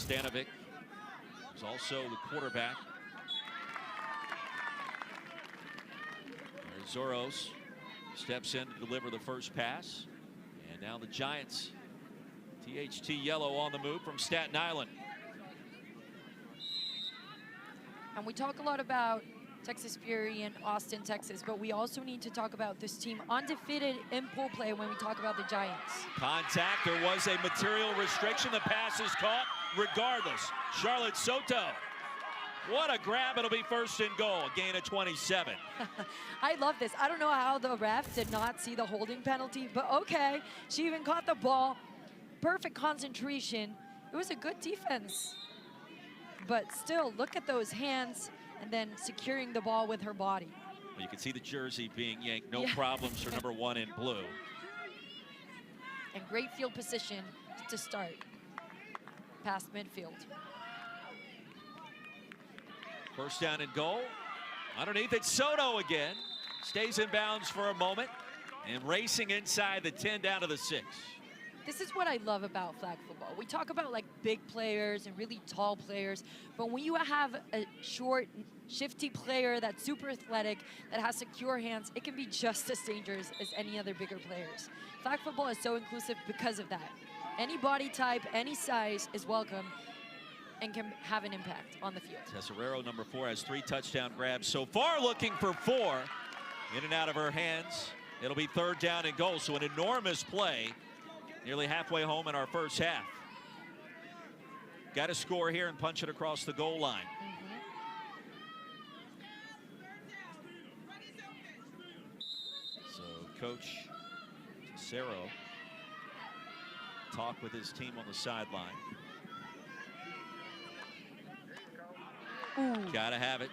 Stanovic is also the quarterback. There's Zoros steps in to deliver the first pass. And now the Giants. THT yellow on the move from Staten Island. And we talk a lot about Texas Fury and Austin, Texas, but we also need to talk about this team undefeated in pool play when we talk about the Giants. Contact, there was a material restriction. The pass is caught regardless. Charlotte Soto. What a grab, it'll be first and goal, a gain of 27. I love this. I don't know how the ref did not see the holding penalty, but okay. She even caught the ball. Perfect concentration. It was a good defense. But still, look at those hands and then securing the ball with her body. Well, you can see the jersey being yanked. No problems for number 1 in blue. And great field position to start past midfield. First down and goal. Underneath it, Soto again. Stays in bounds for a moment. And racing inside the 10 down to the 6. This is what I love about flag football. We talk about like big players and really tall players, but when you have a short, shifty player that's super athletic, that has secure hands, it can be just as dangerous as any other bigger players. Flag football is so inclusive because of that. Any body type, any size is welcome and can have an impact on the field. Tesorero, number 4, has 3 touchdown grabs so far, looking for 4. In and out of her hands. It'll be third down and goal, so an enormous play. Nearly halfway home in our first half. Got to score here and punch it across the goal line. So Coach Tesorero talk with his team on the sideline. Got to have it.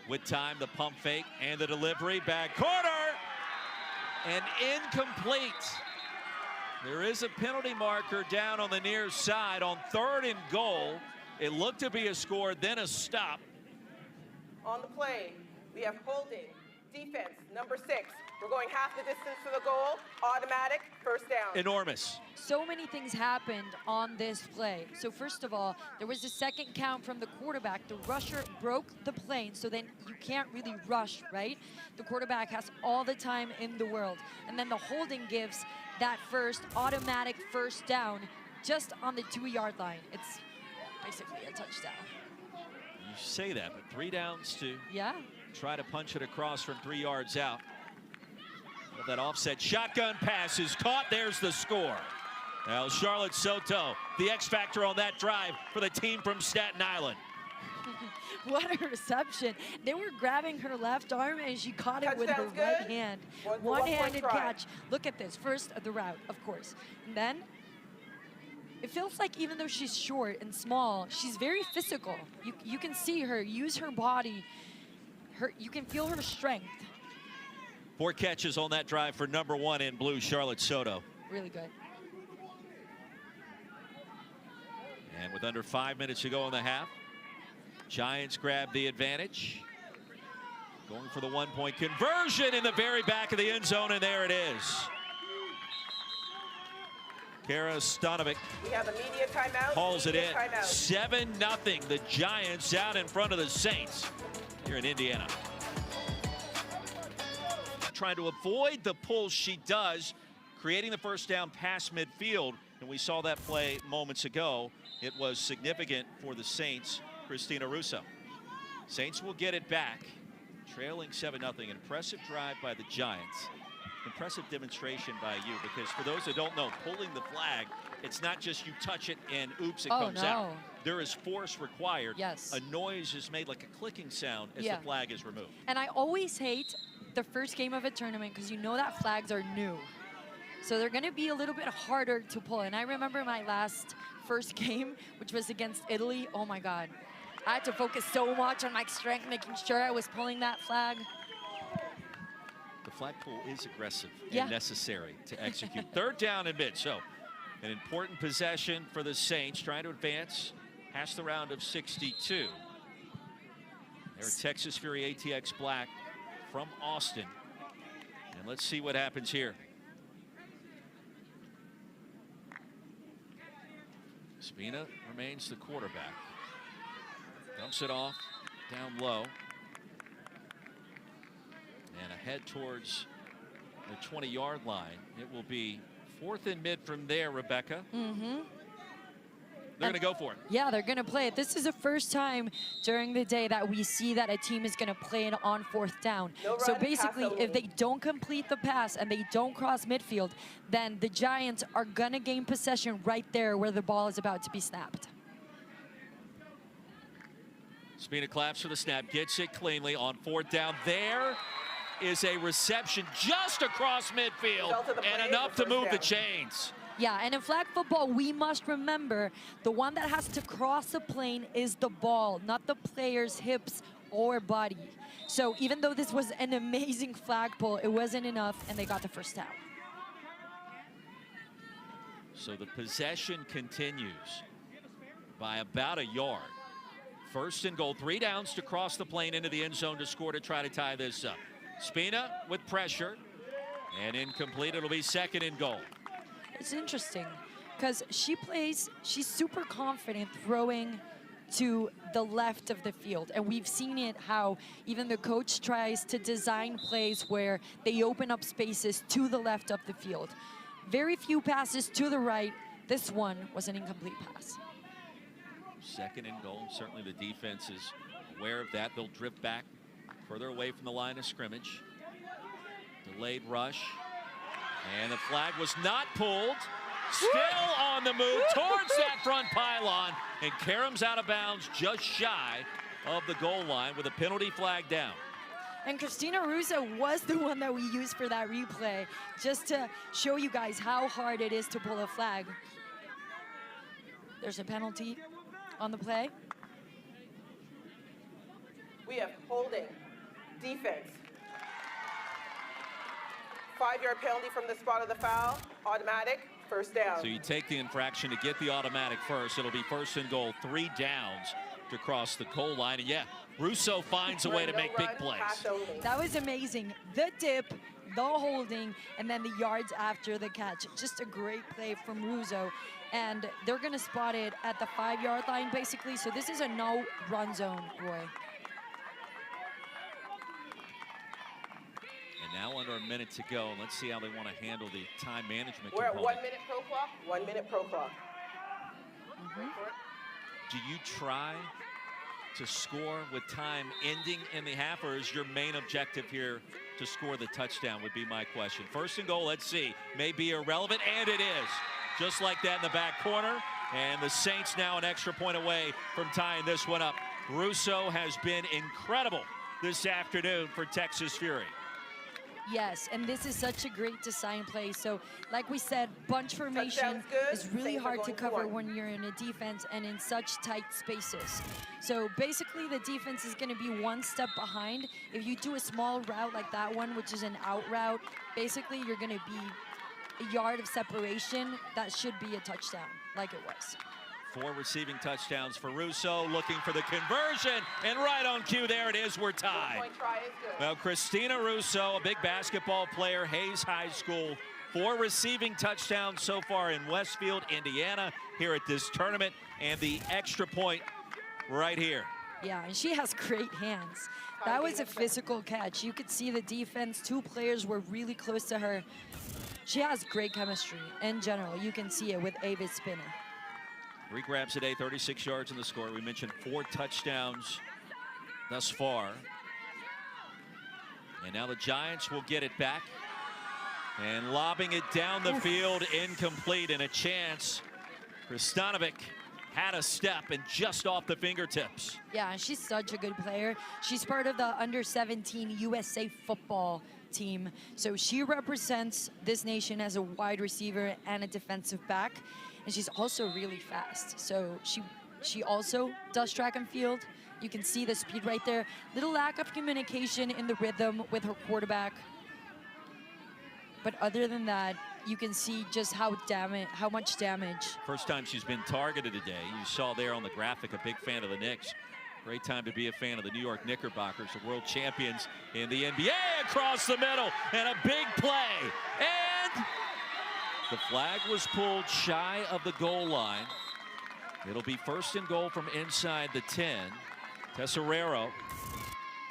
With time, the pump fake and the delivery. Back corner and incomplete. There is a penalty marker down on the near side on 3rd and goal. It looked to be a score, then a stop. On the play, we have holding, defense, number 6. We're going half the distance to the goal, automatic, first down. Enormous. So many things happened on this play. So first of all, there was a second count from the quarterback. The rusher broke the plane, so then you can't really rush, right? The quarterback has all the time in the world. And then the holding gives that first automatic first down just on the 2-yard line. It's basically a touchdown. You say that, but 3 downs to try to punch it across from 3 yards out. Well, that offset shotgun pass is caught. There's the score. Now Charlotte Soto, the X factor on that drive for the team from Staten Island. What a reception. They were grabbing her left arm and she caught it with her right hand. One-handed catch. Look at this. First, the route, of course. And then it feels like even though she's short and small, she's very physical. You can see her use her body. You can feel her strength. 4 catches on that drive for number 1 in blue, Charlotte Soto. Really good. And with under 5 minutes to go in the half, Giants grab the advantage. Going for the 1-point conversion in the very back of the end zone, and there it is. Kara Stanovic hauls it in. 7-0. The Giants out in front of the Saints here in Indiana. Trying to avoid the pull, she does, creating the first down past midfield. And we saw that play moments ago. It was significant for the Saints, Christina Russo. Saints will get it back, trailing 7-0. Impressive drive by the Giants. Impressive demonstration by you, because for those that don't know, pulling the flag, it's not just you touch it and oops, it comes out. There is force required. Yes. A noise is made like a clicking sound as the flag is removed. And I always hate the first game of a tournament because you know that flags are new. So they're going to be a little bit harder to pull. And I remember my first game, which was against Italy. Oh my God. I had to focus so much on my strength, making sure I was pulling that flag. The flag pull is aggressive and necessary to execute. 3rd down and mid. So an important possession for the Saints, trying to advance past the round of 62. They're Texas Fury ATX Black from Austin. And let's see what happens here. Spina remains the quarterback. Dumps it off down low. And ahead towards the 20-yard line. It will be 4th and mid from there, Rebecca. They're going to go for it. Yeah, they're going to play it. This is the first time during the day that we see that a team is going to play it on 4th down. So basically, if they don't complete the pass and they don't cross midfield, then the Giants are going to gain possession right there where the ball is about to be snapped. Spina claps for the snap, gets it cleanly on 4th down. There is a reception just across midfield and enough to move the chains. Yeah, and in flag football, we must remember the one that has to cross the plane is the ball, not the player's hips or body. So even though this was an amazing flagpole, it wasn't enough, and they got the first down. So the possession continues by about a yard. 1st and goal, 3 downs to cross the plane into the end zone to score to try to tie this up. Spina with pressure, and incomplete. It'll be 2nd and goal. It's interesting because she's super confident throwing to the left of the field. And we've seen it how even the coach tries to design plays where they open up spaces to the left of the field. Very few passes to the right. This one was an incomplete pass. 2nd and goal. Certainly the defense is aware of that. They'll drift back further away from the line of scrimmage. Delayed rush. And the flag was not pulled. Still on the move towards that front pylon. And Karam's out of bounds just shy of the goal line with a penalty flag down. And Christina Russo was the one that we used for that replay, just to show you guys how hard it is to pull a flag. There's a penalty on the play. We have holding, defense. 5-yard penalty from the spot of the foul, automatic, 1st down. So you take the infraction to get the automatic first. It'll be 1st and goal, 3 downs to cross the goal line. And yeah, Russo finds a way to make big plays. That was amazing. The dip, the holding, and then the yards after the catch. Just a great play from Russo. And they're going to spot it at the 5-yard line, basically. So this is a no-run zone, Roy. Now under a minute to go. Let's see how they want to handle the time management We're component. at 1 minute pro clock, 1 minute pro clock. Do you try to score with time ending in the half, or is your main objective here to score the touchdown would be my question. 1st and goal, let's see. May be irrelevant, and it is. Just like that in the back corner. And the Saints now an extra point away from tying this one up. Russo has been incredible this afternoon for Texas Fury. Yes, and this is such a great design play. So, like we said, bunch formation is really hard to cover when you're in a defense and in such tight spaces. So basically, the defense is going to be one step behind. If you do a small route like that one, which is an out route, basically you're going to be a yard of separation. That should be a touchdown, like it was. 4 receiving touchdowns for Russo, looking for the conversion, and right on cue, there it is, we're tied. Well, Christina Russo, a big basketball player, Hayes High School, 4 receiving touchdowns so far in Westfield, Indiana, here at this tournament, and the extra point right here. Yeah, and she has great hands. That was a physical catch. You could see the defense, 2 players were really close to her. She has great chemistry in general. You can see it with Avis Spina. 3 grabs today, 36 yards in the score. We mentioned 4 touchdowns thus far. And now the Giants will get it back. And lobbing it down the field, incomplete, and a chance. Kristanovic had a step and just off the fingertips. Yeah, and she's such a good player. She's part of the under-17 USA football team. So she represents this nation as a wide receiver and a defensive back. And she's also really fast. So she also does track and field. You can see the speed right there. Little lack of communication in the rhythm with her quarterback. But other than that, you can see just how much damage. First time she's been targeted today. You saw there on the graphic, a big fan of the Knicks. Great time to be a fan of the New York Knickerbockers, the world champions in the NBA, across the middle, and a big play. And the flag was pulled shy of the goal line. It'll be first and goal from inside the 10. Tesorero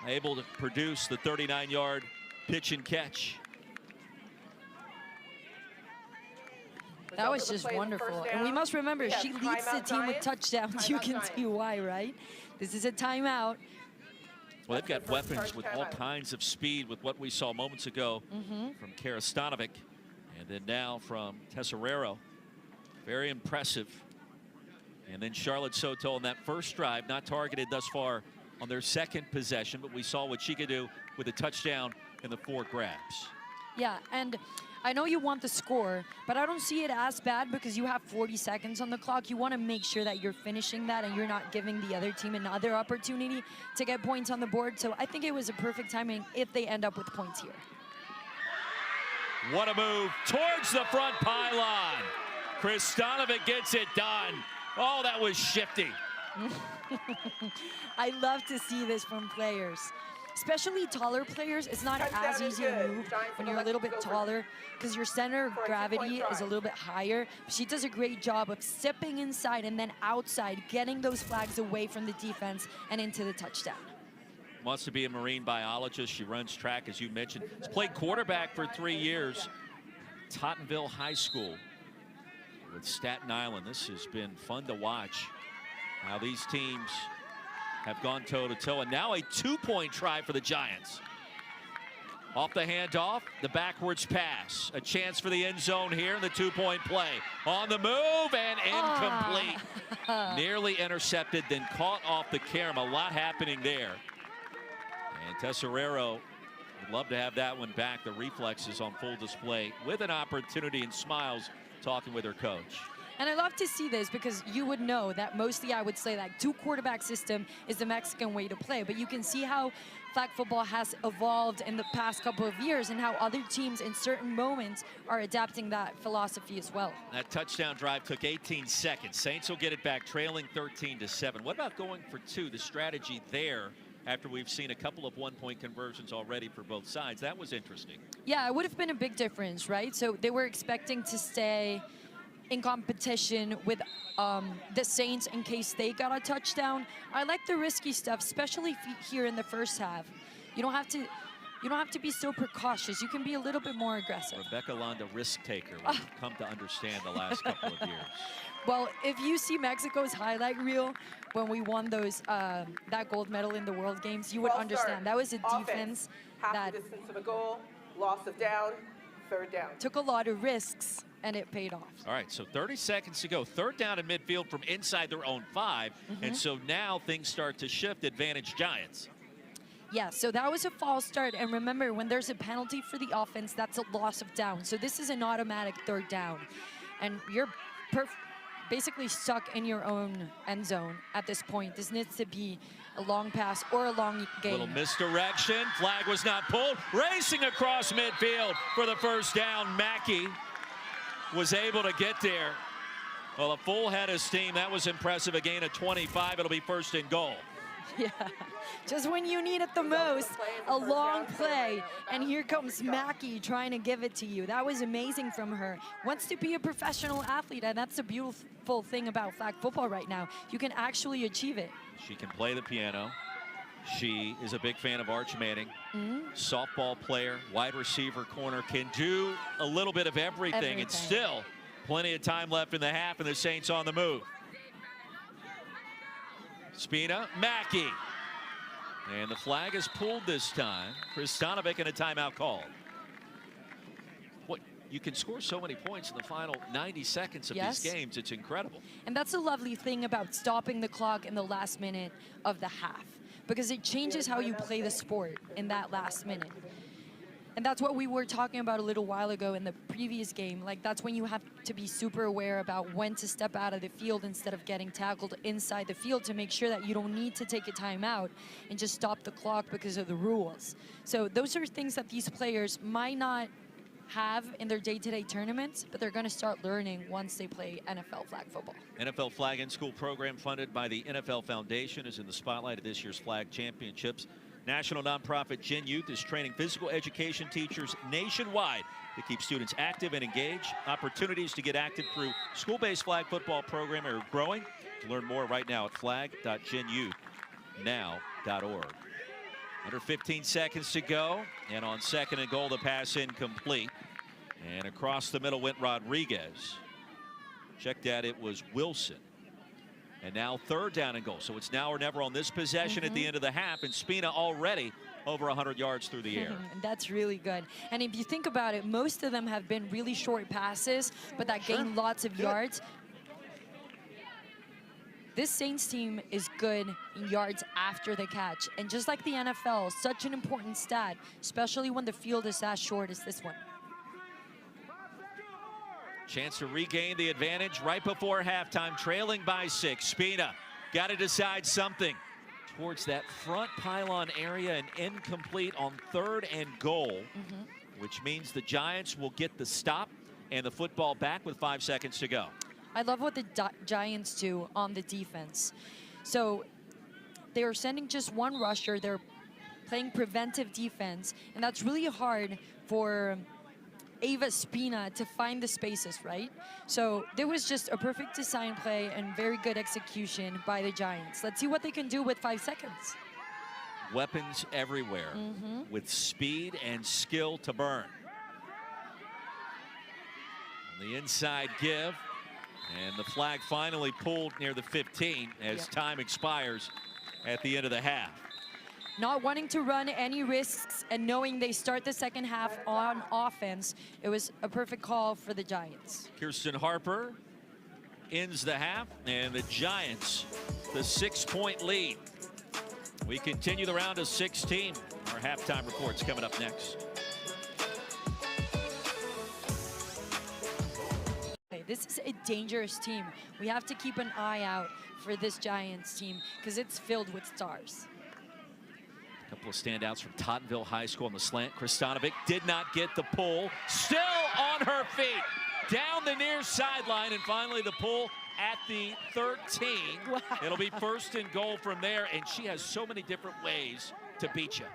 able to produce the 39-yard pitch and catch. That was just wonderful. And we must remember, she leads the team with touchdowns. You can see why, right? This is a timeout. Well, they've got weapons with all kinds of speed with what we saw moments ago from Kara Stanovic. And then now from Tesorero. Very impressive. And then Charlotte Soto on that first drive, not targeted thus far on their second possession, but we saw what she could do with a touchdown and the 4 grabs. Yeah, and I know you want the score, but I don't see it as bad because you have 40 seconds on the clock. You want to make sure that you're finishing that and you're not giving the other team another opportunity to get points on the board. So I think it was a perfect timing if they end up with points here. What a move towards the front pylon. Kristanovic gets it done. Oh, that was shifty. I love to see this from players. Especially taller players, it's not as easy to move when you're a little bit taller because your center of gravity is a little bit higher. She does a great job of stepping inside and then outside, getting those flags away from the defense and into the touchdown. Wants to be a marine biologist. She runs track, as you mentioned. Has played quarterback for 3 years. Tottenville High School with Staten Island. This has been fun to watch. How these teams have gone toe-to-toe, and now a 2-point try for the Giants. Off the handoff, the backwards pass. A chance for the end zone here in the 2-point play. On the move and incomplete. Nearly intercepted, then caught off the carom. A lot happening there. And Tesorero would love to have that one back. The reflexes on full display with an opportunity, and smiles talking with her coach. And I love to see this because you would know that mostly I would say that 2-quarterback system is the Mexican way to play. But you can see how flag football has evolved in the past couple of years and how other teams in certain moments are adapting that philosophy as well. That touchdown drive took 18 seconds. Saints will get it back trailing 13-7. What about going for 2? The strategy there after we've seen a couple of 1-point conversions already for both sides. That was interesting. Yeah, it would have been a big difference, right? So they were expecting to stay in competition with the Saints in case they got a touchdown. I like the risky stuff, especially here in the first half. You don't have to be so precautious. You can be a little bit more aggressive. Rebecca Londa, risk taker, we've come to understand the last couple of years. Well, if you see Mexico's highlight reel when we won those that gold medal in the World Games, you would understand. That was a defense that half the distance of a goal, loss of down, 3rd down. Took a lot of risks, and it paid off. All right, so 30 seconds to go. 3rd down in midfield from inside their own 5. And so now things start to shift. Advantage Giants. Yeah, so that was a false start. And remember, when there's a penalty for the offense, that's a loss of down. So this is an automatic 3rd down. And you're basically stuck in your own end zone at this point. This needs to be a long pass or a long game. Little misdirection. Flag was not pulled. Racing across midfield for the 1st down. Mackey was able to get there. Well, a full head of steam. That was impressive. A gain of 25. It'll be 1st and goal. Yeah, just when you need it the most, a long play, and here comes Mackey trying to give it to you. That was amazing from her. Wants to be a professional athlete, and that's the beautiful thing about flag football right now. You can actually achieve it. She can play the piano. She is a big fan of Arch Manning. Softball player, wide receiver, corner, can do a little bit of everything. It's still plenty of time left in the half, and the Saints on the move. Spina, Mackey. And the flag is pulled this time. Kristanovic and a timeout called. What, you can score so many points in the final 90 seconds of these games. It's incredible. And that's the lovely thing about stopping the clock in the last minute of the half, because it changes how you play the sport in that last minute. And that's what we were talking about a little while ago in the previous game. Like, that's when you have to be super aware about when to step out of the field instead of getting tackled inside the field to make sure that you don't need to take a timeout and just stop the clock because of the rules. So those are things that these players might not have in their day-to-day tournaments, but they're going to start learning once they play NFL flag football. NFL Flag in School program funded by the NFL Foundation is in the spotlight of this year's Flag Championships. National nonprofit Gen Youth is training physical education teachers nationwide to keep students active and engaged. Opportunities to get active through school-based flag football program are growing. Learn more right now at flag.genyouthnow.org. Under 15 seconds to go, and on 2nd and goal, the pass incomplete. And across the middle went Rodriguez. Check that, it was Wilson. And now 3rd down and goal. So it's now or never on this possession at the end of the half, and Spina already over 100 yards through the air. That's really good. And if you think about it, most of them have been really short passes, but that gain lots of yards. This Saints team is good in yards after the catch. And just like the NFL, such an important stat, especially when the field is as short as this one. Chance to regain the advantage right before halftime, trailing by 6. Spina got to decide something towards that front pylon area, and incomplete on 3rd and goal, which means the Giants will get the stop and the football back with 5 seconds to go. I love what the Giants do on the defense. So they are sending just one rusher. They're playing preventive defense, and that's really hard for Ava Spina to find the spaces, right? So there was just a perfect design play and very good execution by the Giants. Let's see what they can do with 5 seconds. Weapons everywhere with speed and skill to burn. On the inside give, and the flag finally pulled near the 15 as time expires at the end of the half. Not wanting to run any risks and knowing they start the second half on offense, it was a perfect call for the Giants. Kirsten Harper ends the half, and the Giants the 6-point lead. We continue the round of 16. Our halftime report's coming up next. This is a dangerous team. We have to keep an eye out for this Giants team because it's filled with stars. A couple of standouts from Tottenville High School on the slant. Kristanovic did not get the pull. Still on her feet. Down the near sideline, and finally the pull at the 13. Wow. It'll be 1st and goal from there, and she has so many different ways to beat you.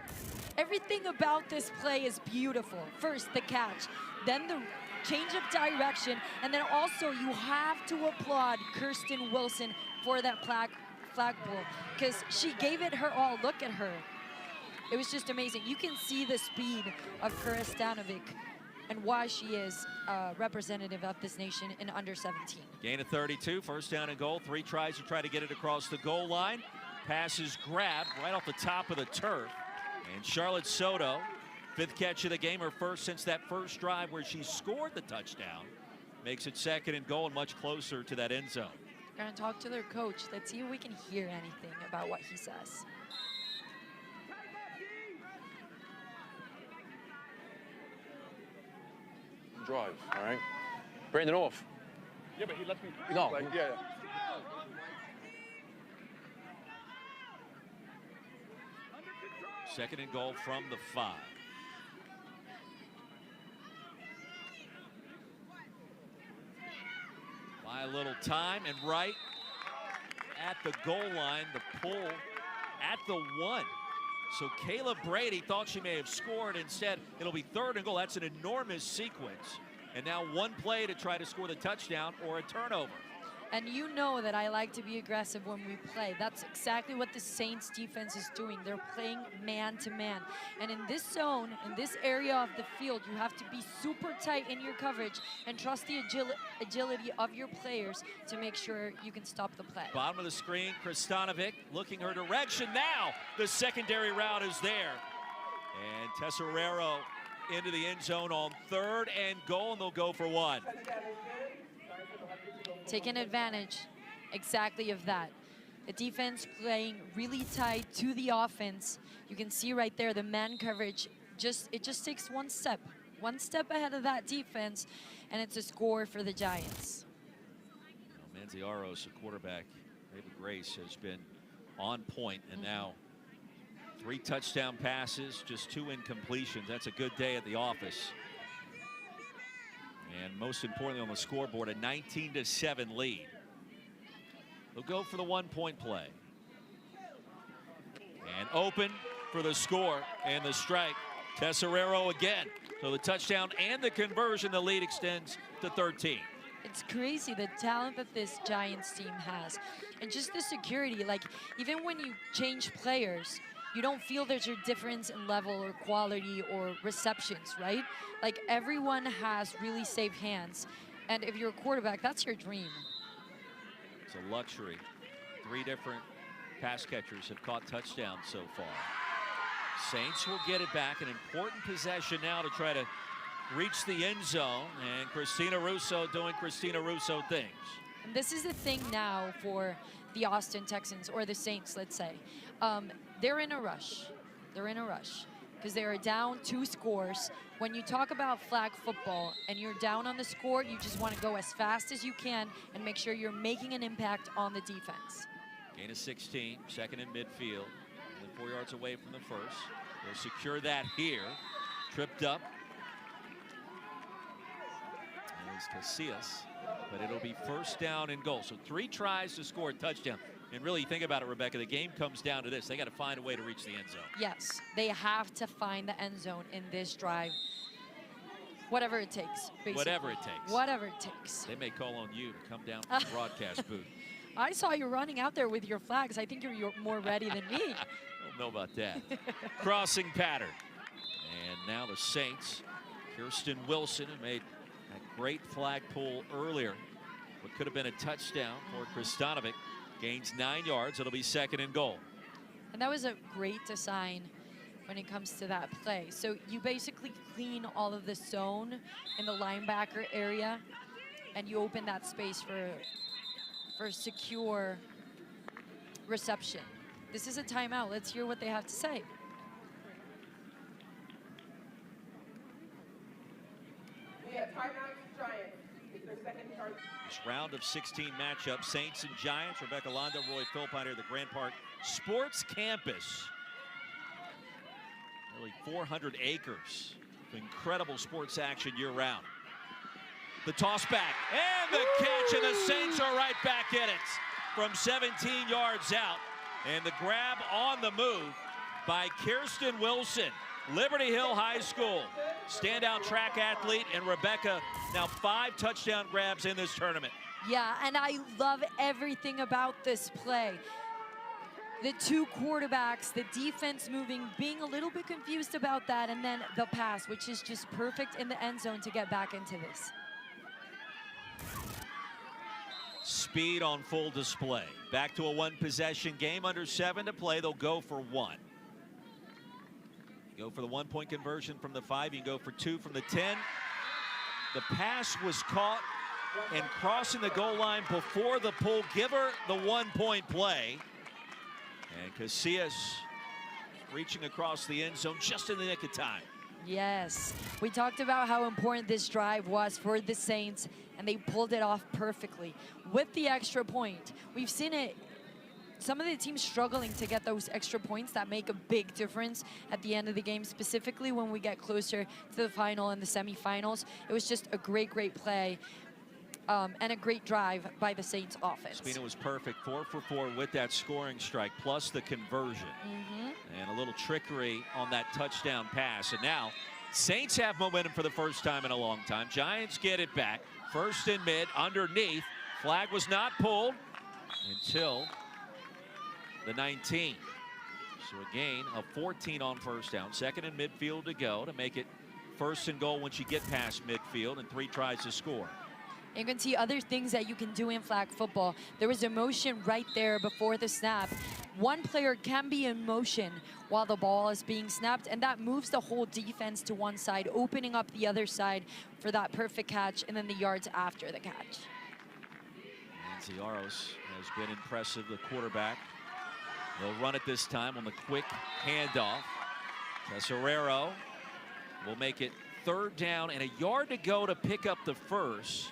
Everything about this play is beautiful. First, the catch, then the change of direction, and then also you have to applaud Kirsten Wilson for that flagpole because she gave it her all. Look at her. It was just amazing. You can see the speed of Kristanovic and why she is a representative of this nation in under 17. Gain of 32, 1st down and goal. 3 tries to try to get it across the goal line. Pass is grabbed right off the top of the turf. And Charlotte Soto, 5th catch of the game, her first since that first drive where she scored the touchdown. Makes it 2nd and goal and much closer to that end zone. We're gonna talk to their coach. Let's see if we can hear anything about what he says. Drive, all right? Brandon off. Yeah, but he lets me. No. Like, yeah. Second and goal from the 5. By a little time, and right at the goal line, the pull at the 1. So Kayla Brady thought she may have scored. Instead, it'll be 3rd and goal. That's an enormous sequence. And now one play to try to score the touchdown or a turnover. And you know that I like to be aggressive when we play. That's exactly what the Saints defense is doing. They're playing man-to-man. And in this zone, in this area of the field, you have to be super tight in your coverage and trust the agility of your players to make sure you can stop the play. Bottom of the screen, Kristanovic looking her direction. Now the secondary route is there. And Tesserero into the end zone on 3rd and goal, and they'll go for 1. Taking advantage exactly of that. The defense playing really tight to the offense. You can see right there the man coverage, it just takes one step ahead of that defense, and it's a score for the Giants. Manziaros, a quarterback, David Grace, has been on point, and now 3 touchdown passes, just 2 incompletions. That's a good day at the office. And most importantly on the scoreboard, a 19-7 lead. They'll go for the 1-point play. And open for the score and the strike. Tesserero again. So the touchdown and the conversion, the lead extends to 13. It's crazy the talent that this Giants team has. And just the security, like even when you change players, you don't feel there's a difference in level or quality or receptions, right? Like everyone has really safe hands. And if you're a quarterback, that's your dream. It's a luxury. 3 different pass catchers have caught touchdowns so far. Saints will get it back. An important possession now to try to reach the end zone. And Christina Russo doing Christina Russo things. And this is the thing now for the Austin Texans, or the Saints, let's say. They're in a rush. They're in a rush because they are down 2 scores. When you talk about flag football and you're down on the score, you just want to go as fast as you can and make sure you're making an impact on the defense. Gain of 16, second in midfield. Only 4 yards away from the first. They'll secure that here. Tripped up. Is Casillas, but it'll be first down and goal. So 3 tries to score a touchdown. And really think about it, Rebecca, the game comes down to this. They got to find a way to reach the end zone. Yes, they have to find the end zone in this drive. Whatever it takes, basically. Whatever it takes. Whatever it takes. They may call on you to come down from the broadcast booth. I saw you running out there with your flags. I think you're more ready than me. I don't know about that. Crossing pattern. And now the Saints. Kirsten Wilson, who made that great flag pull earlier. What could have been a touchdown for Kristanovic. Gains 9 yards. It'll be second and goal. And that was a great design when it comes to that play. So you basically clean all of the zone in the linebacker area, and you open that space for secure reception. This is a timeout. Let's hear what they have to say. We have timeout Giants. It's their second charge. This round of 16 matchup, Saints and Giants. Rebecca Londo, Roy Philpott here at the Grand Park Sports Campus. Nearly 400 acres of incredible sports action year-round. The toss back and the catch, and the Saints are right back in it from 17 yards out. And the grab on the move by Kirsten Wilson, Liberty Hill High School standout track athlete, and Rebecca, now 5 touchdown grabs in this tournament. Yeah, and I love everything about this play. The 2 quarterbacks, the defense moving, being a little bit confused about that, and then the pass, which is just perfect in the end zone to get back into this. Speed on full display. Back to a 1-possession game, under 7 to play. They'll go for 1. Go for the 1-point conversion from the 5. You can go for 2 from the 10. The pass was caught and crossing the goal line before the pull. Give her the 1-point play. And Casillas reaching across the end zone just in the nick of time. Yes, we talked about how important this drive was for the Saints, and they pulled it off perfectly. With the extra point, we've seen it. Some of the teams struggling to get those extra points that make a big difference at the end of the game, specifically when we get closer to the final and the semifinals. It was just a great, great play and a great drive by the Saints offense. Spina was perfect, 4 for 4 with that scoring strike, plus the conversion. And a little trickery on that touchdown pass. And now, Saints have momentum for the first time in a long time. Giants get it back. First and mid, underneath. Flag was not pulled until the 19. So a gain of 14 on first down. Second and midfield to go to make it first and goal once you get past midfield, and 3 tries to score. You can see other things that you can do in flag football. There was a motion right there before the snap. One player can be in motion while the ball is being snapped, and that moves the whole defense to one side, opening up the other side for that perfect catch, and then the yards after the catch. Nancy Aros has been impressive, the quarterback. They'll run it this time on the quick handoff. Tesorero will make it third down and a yard to go to pick up the first.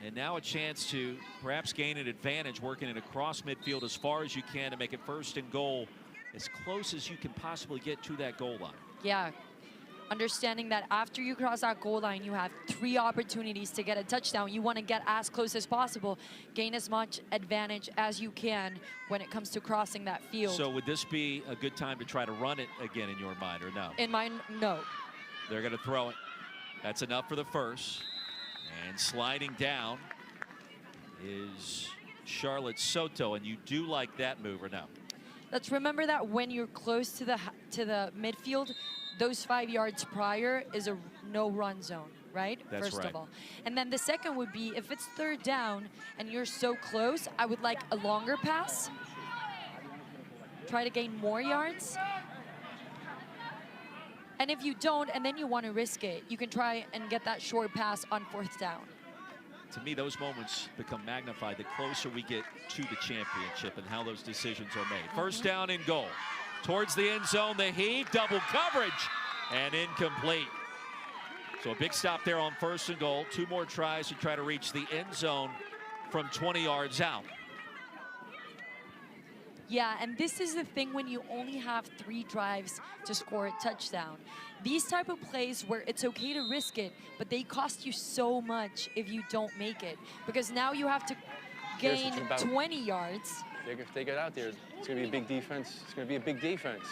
And now a chance to perhaps gain an advantage, working it across midfield as far as you can to make it first and goal as close as you can possibly get to that goal line. Yeah, understanding that after you cross that goal line, you have 3 opportunities to get a touchdown. You want to get as close as possible, gain as much advantage as you can when it comes to crossing that field. So would this be a good time to try to run it again in your mind, or no? In mine, no. They're going to throw it. That's enough for the first. And sliding down is Charlotte Soto, and you do like that move, or no? Let's remember that when you're close to the midfield, those 5 yards prior is a no-run zone, right? That's First right. of all. And then the second would be, if it's third down and you're so close, I would like a longer pass. Try to gain more yards. And if you don't, and then you want to risk it, you can try and get that short pass on fourth down. To me, those moments become magnified the closer we get to the championship and how those decisions are made. First down and goal. Towards the end zone, the heave, double coverage, and incomplete. So a big stop there on first and goal. 2 more tries to try to reach the end zone from 20 yards out. Yeah, and this is the thing when you only have 3 drives to score a touchdown. These type of plays where it's okay to risk it, but they cost you so much if you don't make it. Because now you have to gain 20 yards. If they get out there, it's going to be a big defense. It's going to be a big defense.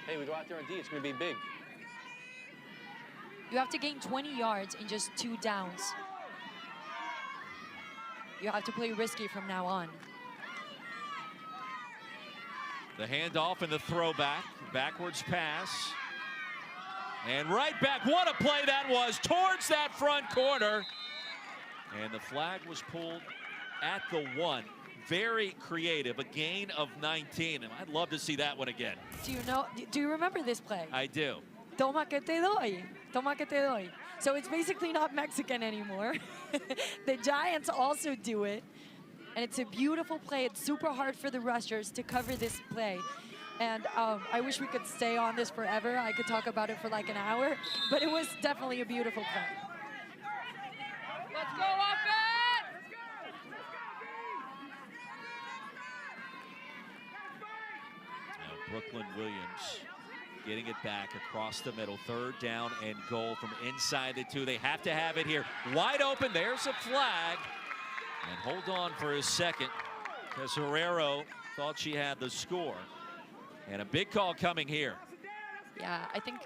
Hey, we go out there on D, it's going to be big. You have to gain 20 yards in just 2 downs. You have to play risky from now on. The handoff and the throwback, backwards pass. And right back, what a play that was towards that front corner. And the flag was pulled at the 1. Very creative, a gain of 19. And I'd love to see that one again. Do you remember this play? I do. Toma que te doy. Toma que te doy. So it's basically not Mexican anymore. The Giants also do it. And it's a beautiful play. It's super hard for the rushers to cover this play. And I wish we could stay on this forever. I could talk about it for like an hour, but it was definitely a beautiful play. Let's go, offense! Now Brooklyn Williams getting it back across the middle. 3rd down and goal from inside the 2. They have to have it here. Wide open. There's a flag. And hold on for a second, because Herrero thought she had the score. And a big call coming here. Yeah, I think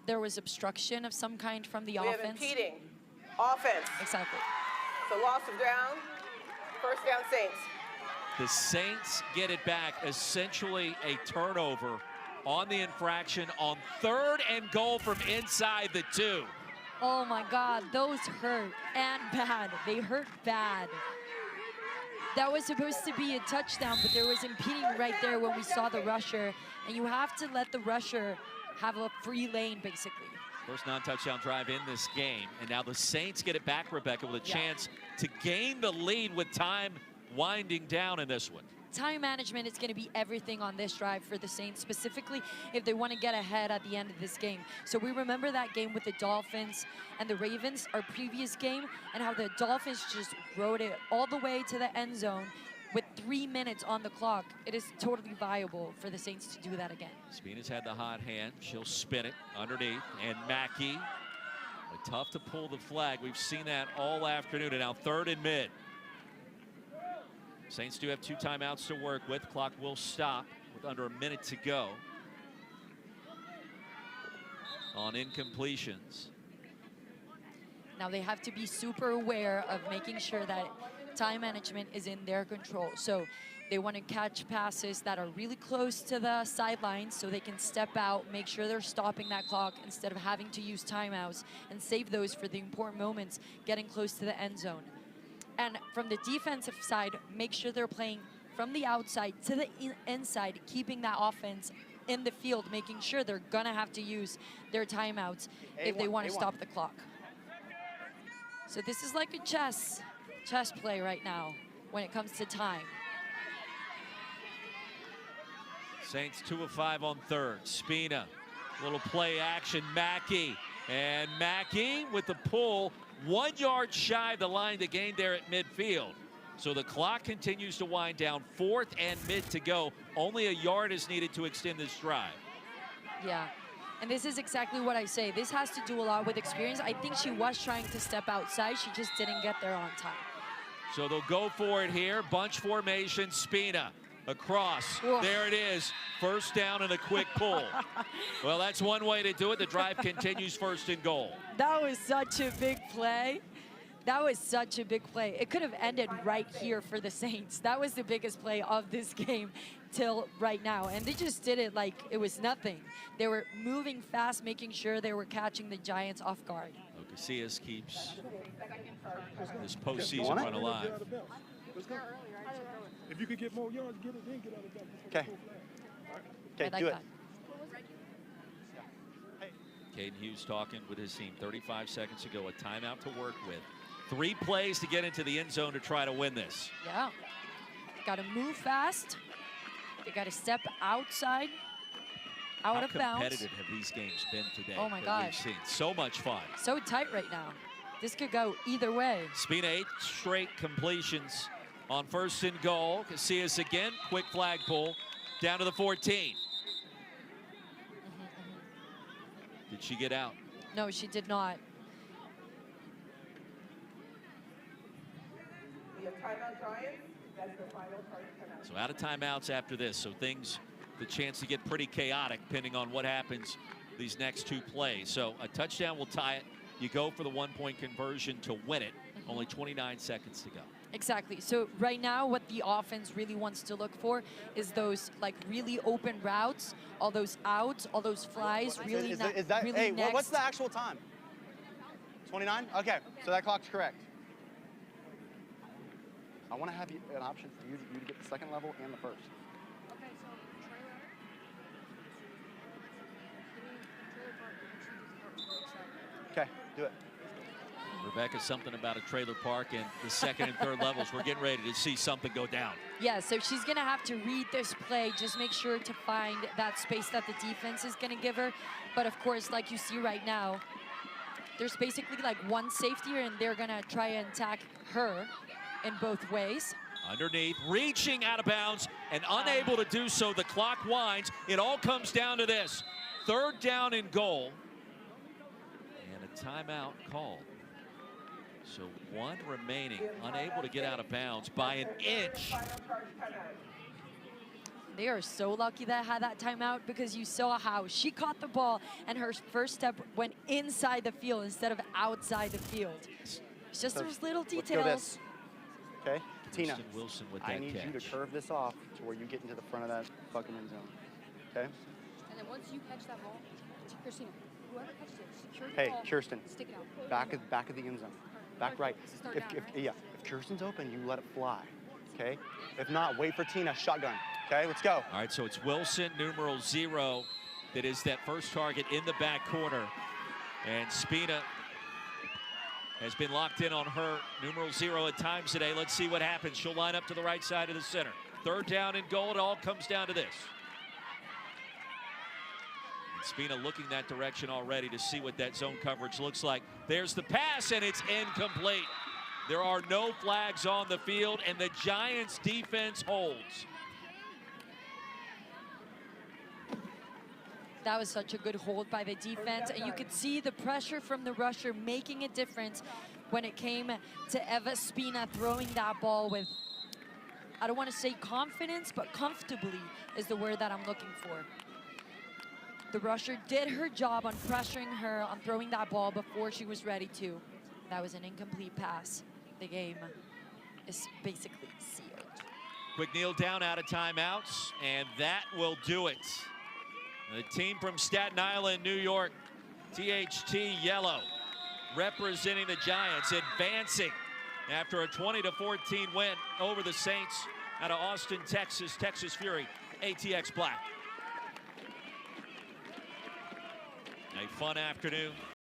there was obstruction of some kind from the offense. We have impeding offense. Exactly. So loss of down, first down Saints. The Saints get it back, essentially a turnover on the infraction on 3rd and goal from inside the 2. Oh my God, those hurt and bad. They hurt bad. That was supposed to be a touchdown, but there was impeding right there when we saw the rusher. And you have to let the rusher have a free lane, basically. First non-touchdown drive in this game. And now the Saints get it back, Rebecca, with a chance to gain the lead with time winding down in this one. Time management is going to be everything on this drive for the Saints, specifically if they want to get ahead at the end of this game. So we remember that game with the Dolphins and the Ravens, our previous game, and how the Dolphins just rode it all the way to the end zone with 3 minutes on the clock. It is totally viable for the Saints to do that again. Spina's had the hot hand. She'll spin it underneath. And Mackey, tough to pull the flag. We've seen that all afternoon. And now 3rd and mid. Saints do have 2 timeouts to work with. Clock will stop with under a minute to go on incompletions. Now they have to be super aware of making sure that time management is in their control. So they want to catch passes that are really close to the sidelines so they can step out, make sure they're stopping that clock instead of having to use timeouts, and save those for the important moments getting close to the end zone. And from the defensive side, make sure they're playing from the outside to the inside, keeping that offense in the field, making sure they're gonna have to use their timeouts if they want to stop the clock. So this is like a chess play right now when it comes to time. Saints 2 of 5 on 3rd. Spina, little play action, Mackey. And Mackey with the pull, 1 yard shy of the line to gain there at midfield. So the clock continues to wind down. 4th and mid to go. Only a yard is needed to extend this drive. Yeah, and this is exactly what I say. This has to do a lot with experience. I think she was trying to step outside. She just didn't get there on time. So they'll go for it here. Bunch formation, Spina. across. Whoa. There it is. First down and a quick pull. Well, that's one way to do it. The drive continues, 1st and goal. That was such a big play. That was such a big play. It could have ended right here for the Saints. That was the biggest play of this game till right now. And they just did it like it was nothing. They were moving fast, making sure they were catching the Giants off guard. Casillas keeps this postseason run alive. If you could get more yards, get it, then get out of that. Okay. I Okay, like do it. that. Caden Hughes talking with his team 35 seconds ago. A timeout to work with. 3 plays to get into the end zone to try to win this. Yeah. Got to move fast. They got to step outside, out of bounds. How competitive have these games been today? Oh my We've gosh. seen so much fun. So tight right now. This could go either way. Spina 8 straight completions on 1st and goal. Casillas again, quick flag pull down to the 14. Did she get out? No, she did not. We have timeout Giants. That's the final timeout. So out of timeouts after this. So things, the chance to get pretty chaotic depending on what happens these next 2 plays. So a touchdown will tie it. You go for the 1-point conversion to win it. Only 29 seconds to go. Exactly. So right now what the offense really wants to look for is those like really open routes, all those outs, all those flies, really Is that, really hey, next. what's the actual time? 29? Okay, so that clock's correct. I want to have an option for you to get the 2nd level and the 1st. Okay, so Okay, do it. Rebecca, something about a trailer park and the 2nd and 3rd levels. We're getting ready to see something go down. Yeah, so she's going to have to read this play, just make sure to find that space that the defense is going to give her. But of course, like you see right now, there's basically like one safety and they're going to try and attack her in both ways. Underneath, reaching out of bounds and unable to do so. The clock winds. It all comes down to this. 3rd down and goal. And a timeout called. So 1 remaining, unable to get out of bounds by an inch. They are so lucky that I had that timeout because you saw how she caught the ball and her first step went inside the field instead of outside the field. It's just those little Let's go details. this. Okay, Tina, Kristen Wilson with I that need you to catch. curve this off to where you get into the front of that fucking end zone. Okay? And then once you catch that ball, Christina, whoever catches it, secure the Hey, ball, Kirsten, stick it out. back of the end zone. Back right. This is third down, right? If Kirsten's open, you let it fly. Okay? If not, wait for Tina, shotgun. Okay, let's go. All right, so it's Wilson, numeral 0, that is that first target in the back corner. And Spina has been locked in on her, numeral 0 at times today. Let's see what happens. She'll line up to the right side of the center. 3rd down and goal. It all comes down to this. And Spina looking that direction already to see what that zone coverage looks like. There's the pass, and it's incomplete. There are no flags on the field, and the Giants' defense holds. That was such a good hold by the defense, and you could see the pressure from the rusher making a difference when it came to Eva Spina throwing that ball with, I don't want to say confidence, but comfortably is the word that I'm looking for. The rusher did her job on pressuring her on throwing that ball before she was ready to. That was an incomplete pass. The game is basically sealed. Quick kneel down out of timeouts, and that will do it. The team from Staten Island, New York, THT Yellow, representing the Giants, advancing after a 20-14 win over the Saints out of Austin, Texas. Texas Fury, ATX Black. A fun afternoon